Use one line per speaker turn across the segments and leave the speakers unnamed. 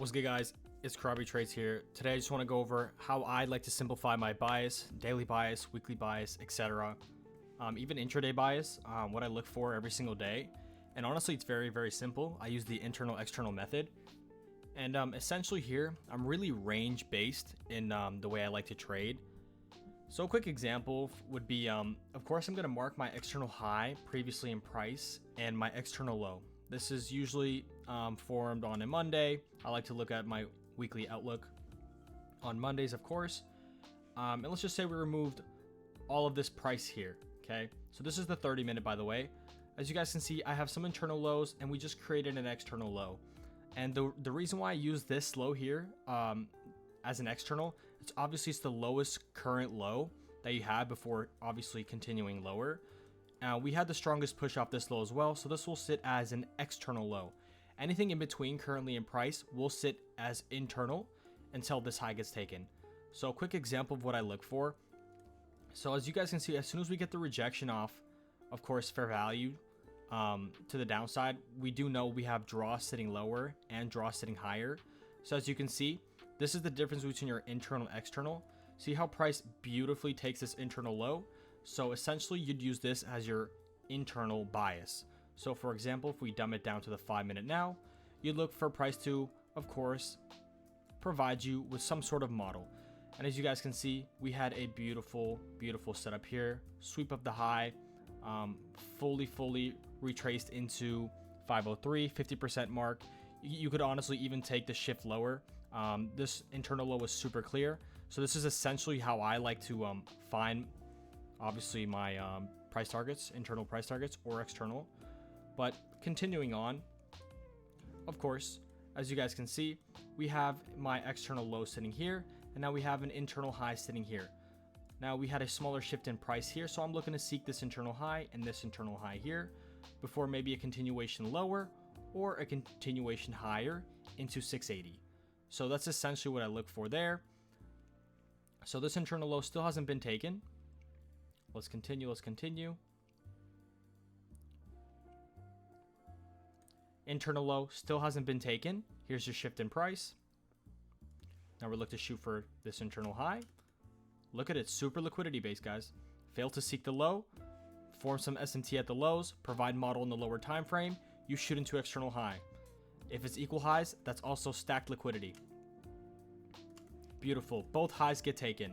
What's good, guys? It's Krabby Trades here. Today I just want to go over how I like to simplify my bias, daily bias, weekly bias, etc. Even intraday bias, what I look for every single day. And honestly, it's very, very simple. I use the internal-external method. And essentially here, I'm really range-based in the way I like to trade. So a quick example would be, of course, I'm going to mark my external high previously in price and my external low. This is usually formed on a Monday. I like to look at my weekly outlook on Mondays, of course. And let's just say we removed all of this price here, okay? So this is the 30-minute, by the way. As you guys can see, I have some internal lows, and we just created an external low. And the reason why I use this low here as an external, it's the lowest current low that you have before obviously continuing lower. We had the strongest push off this low as well, so this will sit as an external low. Anything in between currently in price will sit as internal until this high gets taken. So a quick example of what I look for. So as you guys can see, as soon as we get the rejection off, of course, fair value to the downside, we do know we have draw sitting lower and draw sitting higher. So as you can see, this is the difference between your internal and external. See how price beautifully takes this internal low? So essentially you'd use this as your internal bias. So for example, if we dumb it down to the 5-minute now, you'd look for price to, of course, provide you with some sort of model. And as you guys can see, we had a beautiful, beautiful setup here. Sweep of the high, fully retraced into 503, 50% mark. You could honestly even take the shift lower. This internal low was super clear. So this is essentially how I like to find obviously my price targets, internal price targets or external. But continuing on, of course, as you guys can see, we have my external low sitting here, and now we have an internal high sitting here. Now we had a smaller shift in price here, so I'm looking to seek this internal high and this internal high here before maybe a continuation lower or a continuation higher into 680. So that's essentially what I look for there. So this internal low still hasn't been taken. Let's continue. Internal low still hasn't been taken. Here's your shift in price. Now we're looking to shoot for this internal high. Look at it, super liquidity based, guys. Fail to seek the low, form some SMT at the lows, provide model in the lower time frame, you shoot into external high. If it's equal highs, that's also stacked liquidity. Beautiful, both highs get taken.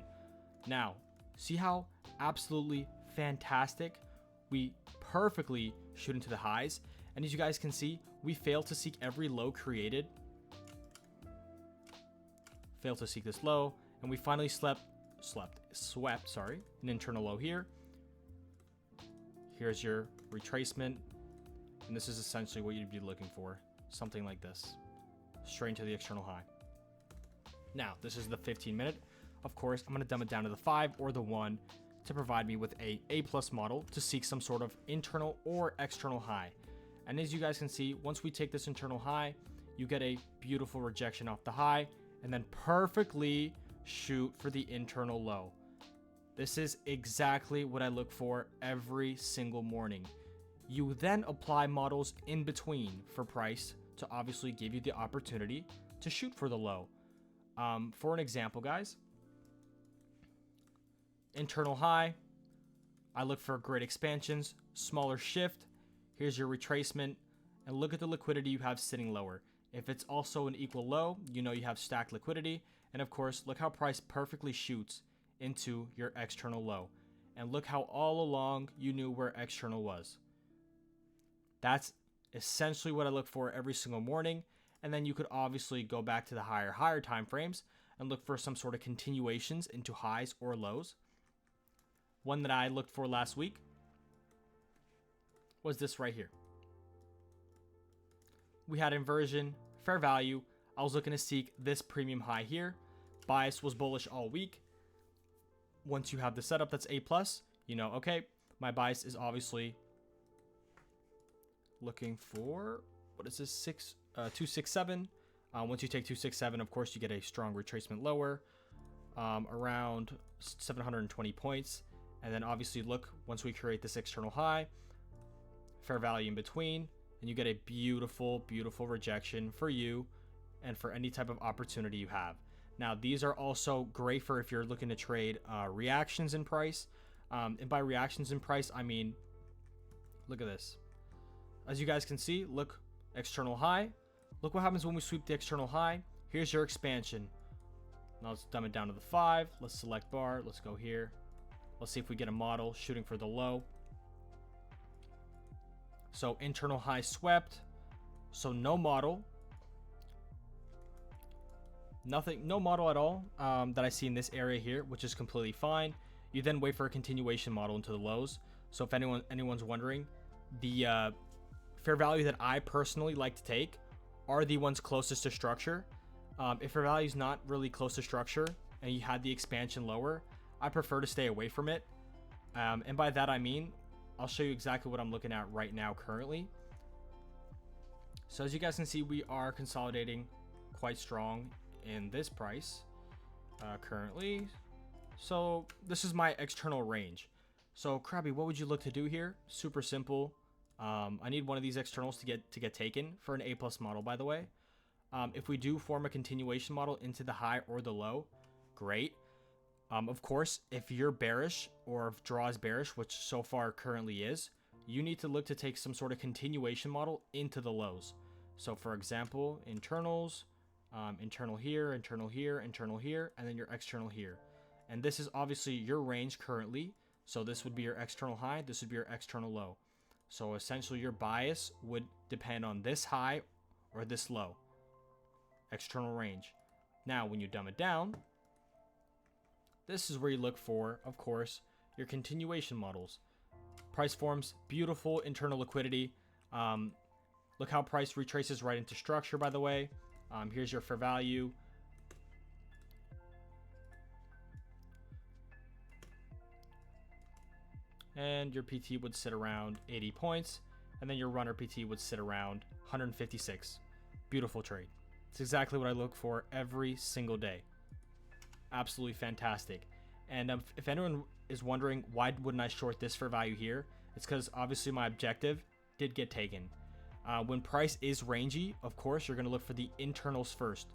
Now, see how absolutely fantastic we perfectly shoot into the highs, and as you guys can see, we failed to seek every low created, failed to seek this low, and we finally swept an internal low here. Here's your retracement, and this is essentially what you'd be looking for, something like this, straight into the external high. Now this is the 15-minute. Of course, I'm going to dumb it down to the 5 or the 1 to provide me with a A+ model to seek some sort of internal or external high. And as you guys can see, once we take this internal high, you get a beautiful rejection off the high and then perfectly shoot for the internal low. This is exactly what I look for every single morning. You then apply models in between for price to obviously give you the opportunity to shoot for the low. For an example, guys, internal high, I look for great expansions, smaller shift, here's your retracement, and look at the liquidity you have sitting lower. If it's also an equal low, you know you have stacked liquidity, and of course, look how price perfectly shoots into your external low. And look how all along you knew where external was. That's essentially what I look for every single morning, and then you could obviously go back to the higher time frames and look for some sort of continuations into highs or lows. One that I looked for last week was this right here. We had inversion, fair value. I was looking to seek this premium high here. Bias was bullish all week. Once you have the setup that's A+, you know, okay, my bias is obviously looking for, what is this, 267. Once you take 267, of course, you get a strong retracement lower, around 720 points. And then obviously look, once we create this external high, fair value in between, and you get a beautiful, beautiful rejection for you and for any type of opportunity you have. Now, these are also great for if you're looking to trade reactions in price. And by reactions in price, I mean, look at this. As you guys can see, look, external high. Look what happens when we sweep the external high. Here's your expansion. Now let's dumb it down to the 5. Let's select bar. Let's go here. Let's see if we get a model shooting for the low. So internal high swept. So no model. Nothing, no model at all that I see in this area here, which is completely fine. You then wait for a continuation model into the lows. So if anyone's wondering, the fair value that I personally like to take are the ones closest to structure. If fair value is not really close to structure and you had the expansion lower, I prefer to stay away from it. And by that I mean, I'll show you exactly what I'm looking at right now currently. So as you guys can see, we are consolidating quite strong in this price currently. So this is my external range. So Krabby, what would you look to do here? Super simple. I need one of these externals to get taken for an A+ model, by the way. If we do form a continuation model into the high or the low, great. Of course, if you're bearish or if draw is bearish, which so far currently is, you need to look to take some sort of continuation model into the lows. So for example, internals, internal here, internal here, internal here, and then your external here. And this is obviously your range currently. So this would be your external high, this would be your external low. So essentially your bias would depend on this high or this low. External range. Now when you dumb it down, this is where you look for, of course, your continuation models. Price forms, beautiful internal liquidity. Look how price retraces right into structure, by the way. Here's your fair value. And your PT would sit around 80 points. And then your runner PT would sit around 156. Beautiful trade. It's exactly what I look for every single day. Absolutely fantastic. And if anyone is wondering why wouldn't I short this fair value here, it's because obviously my objective did get taken. When price is rangy, of course, you're going to look for the internals first.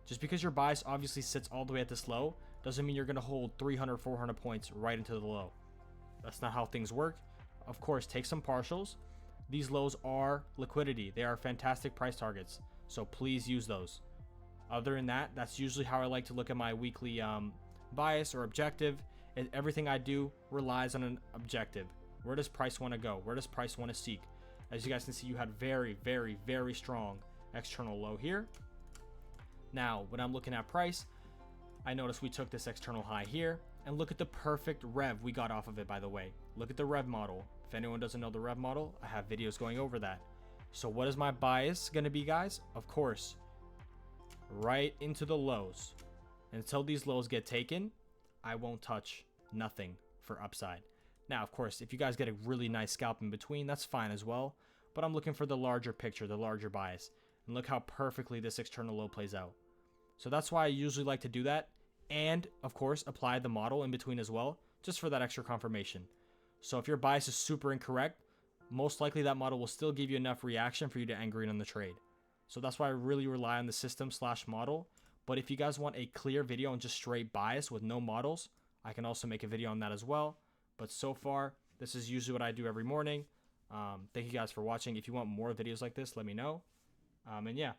Just because your bias obviously sits all the way at this low doesn't mean you're going to hold 300, 400 points right into the low. That's not how things work. Of course, take some partials. These lows are liquidity. They are fantastic price targets. So please use those. Other than that, that's usually how I like to look at my weekly bias or objective. And everything I do relies on an objective. Where does price want to go? Where does price want to seek? As you guys can see, you had very, very, very strong external low here. Now, when I'm looking at price, I notice we took this external high here. And look at the perfect rev we got off of it, by the way. Look at the rev model. If anyone doesn't know the rev model, I have videos going over that. So what is my bias going to be, guys? Of course, right into the lows. Until these lows get taken, I won't touch nothing for upside. Now, of course, if you guys get a really nice scalp in between, that's fine as well. But I'm looking for the larger picture, the larger bias. And look how perfectly this external low plays out. So that's why I usually like to do that. And, of course, apply the model in between as well, just for that extra confirmation. So if your bias is super incorrect, most likely that model will still give you enough reaction for you to end green on the trade. So that's why I really rely on the system/model. But if you guys want a clear video on just straight bias with no models, I can also make a video on that as well. But so far, this is usually what I do every morning. Thank you guys for watching. If you want more videos like this, let me know. And yeah.